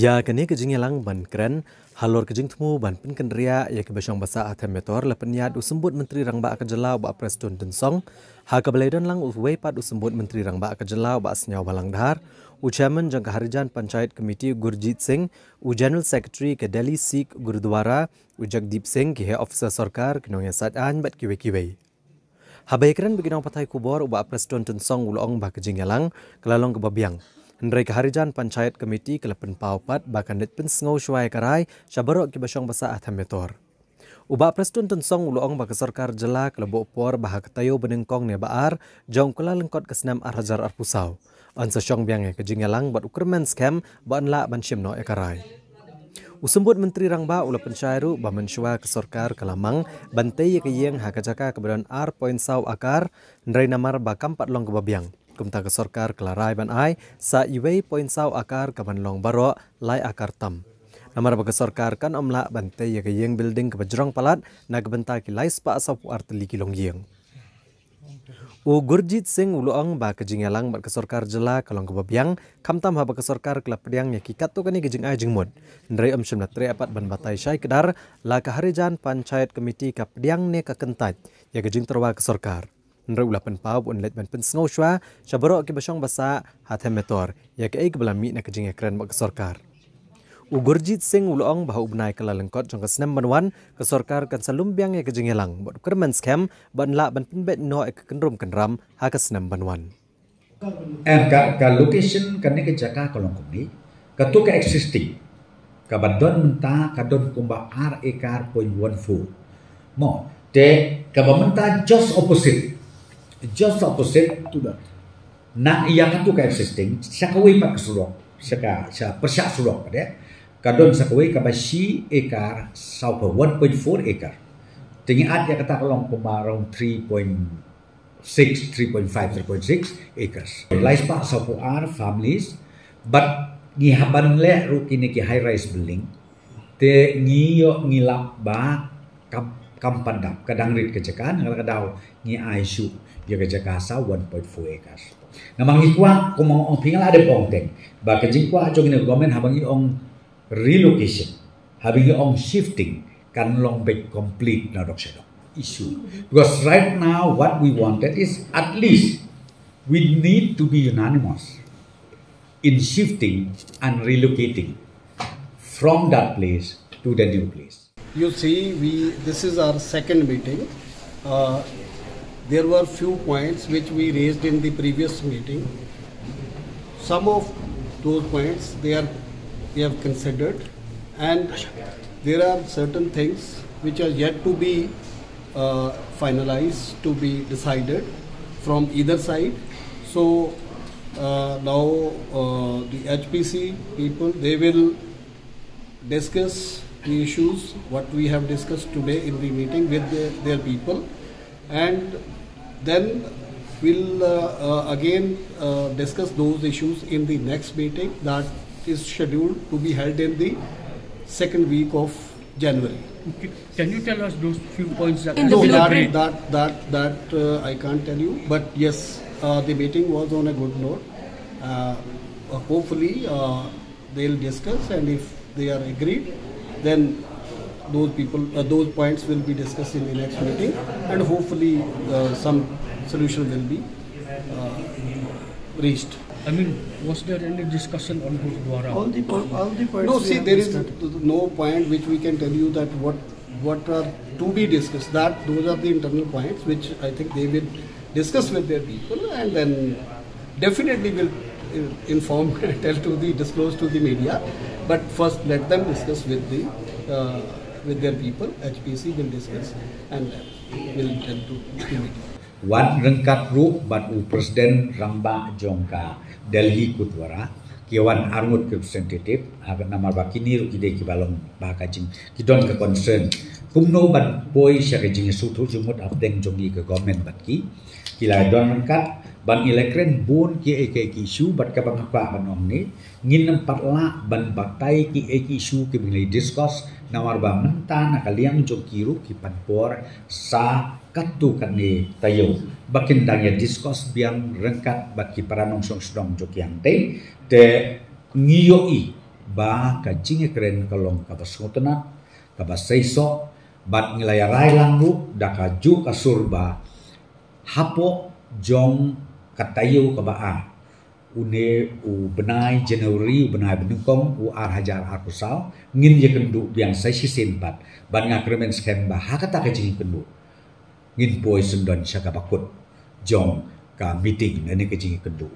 Ya kini kejing yalang ban keren halor kejing temu ban pinkan ria ya ke besong basa atem metor lepen yad usembut menteri rangba akajelau ba preston tensong ha kabaledan lang uwe pat usembut menteri rangba akajelau ba asnyau balang dahar u chairman jangka harijan panchayat komiti Gurjit Singh u general secretary ke Delhi Sikh Gurudwara u Jagdeep Singh ki he officer sarkar kinong ya sat an bat kiwe habai keren beginong patai kubor ba preston tensong ulong ba kejing yalang kelalong ke babiang Hendrai keharijan panchayat komiti kelepen paupat bahkan net pensengau syuai karai syabarok ki basyong basa atam metor. Uba prestun tensong uluong baka sarkar jela kelebo por bahak tayo benengkong ne baar jong kula lengkot kesenam arhajar arpusau. Ansa syong biang ke jingelang bat ukermen scam ba anla ban syimno e karai. Usembut menteri rangba ula pensyairu ba mensyua ke sarkar kelamang bantai ke yeng hakajaka keberan R.saw akar hendrai namar ba kampat long ke babiang. Kumta ke sarkar kelarai ban ai sa iwei poin saw akar kaban long baro lai akar tam. Namar bagi sarkar kan omla bantai ya ke yeng building ke bajrong palat na gebenta ki lai spa saw pu arteli ki long yeng. U Gurjit Singh uluong ba ke jingelang bat ke sarkar jela kalong ke babiang kamtam ha ba ke sarkar kelap pediang ya ki katu kani ke jing ai jingmud. Ndrai syamna tre apat ban batai syai kedar la ke harijan panchayat komiti ka pediang ne ka kentat ya ke jing terwa ke sarkar. Ndrai ulapan pau un let ban pensengau syua syabarok ki basyong basa hatem metor ya ke ai kebalami na ke jing ekran ba ke sarkar. U Gurjit Singh uluong bahu benai kala lengkot jong ke senam banwan ke sarkar kan salumbiang ya ke jing elang bot kermen scam ban la ban penbet no ek kenrum kenram ha ke senam banwan. Ka location kan ni ke jaka kolong kumi ka tu ka existing ka badon menta ka don kumba ar ekar point 14 mo te ka menta just opposite to that na yang tu ka existing sakawai pak surok saka sa persyak surok ade kadon sakawai ka bashi ekar sau 1.4 ekar tinggi at ya kata kolong kumarong 3.5 3.6 acres lais pak sau ar families but ni haban le ru kini ki high rise building te ngiyo ngilap ba kampandap kadang rit kejekan kadau ngi aisu ya kejakasa 1.4 acres. Namang ikwa kumong ong pingal ada pongteng. Ba kejingkwa jong ni government habangi ong relocation, habangi ong shifting kan long back complete na dok sedok issue. Because right now what we wanted is at least we need to be unanimous in shifting and relocating from that place to the new place. You see, this is our second meeting. There were few points which we raised in the previous meeting. Some of those points we have considered, and there are certain things which are yet to be finalized, to be decided from either side. So now the HPC people, they will discuss the issues what we have discussed today in the meeting with their people, and then we'll again discuss those issues in the next meeting that is scheduled to be held in the second week of January. Okay. Can you tell us those few points that No, that I can't tell you, but yes, the meeting was on a good note. Hopefully they'll discuss, and if they are agreed, then those points will be discussed in the next meeting, and hopefully some solution will be reached. I mean, was there any discussion on Gurudwara? All the points. No, see, there is no point which we can tell you that what are to be discussed. That those are the internal points which I think they will discuss with their people, and then definitely will inform disclose to the media. But first, let them discuss with their people. HPC will discuss and will tell to media. Wan rengkat ru bat u presiden ramba jongka Delhi Kutwara kiawan armut representative agar nama bakini ru kide ki balong ba kajing kidon ke concern kumno ban poi syakajing sutu jumut abdeng jongi ke government batki kila don rengkat ban elekren bun ki ek isu bat ka bang apa ban omni ngin empat la ban batai ki ek isu ki bilai discuss nawar ba mentan akaliang jokiru ki panpor sa katu kani tayo bakin dangya discuss biang rengkat baki para nongsong sedong jokiang te ngiyoi ba ka jingi keren kalong ka basngotana ka basaiso bat ngilayarai langgu da ka ju ka surba hapo jong katayu ka baa une u benai Januari u benai benungkong u ar hajar akusal ngin ye kendu biang sai sisin pat ban ngakremen skem ba hakata ka jingi kendu ngin poi sundon syaka bakut jong ka meeting nani ka jingi kendu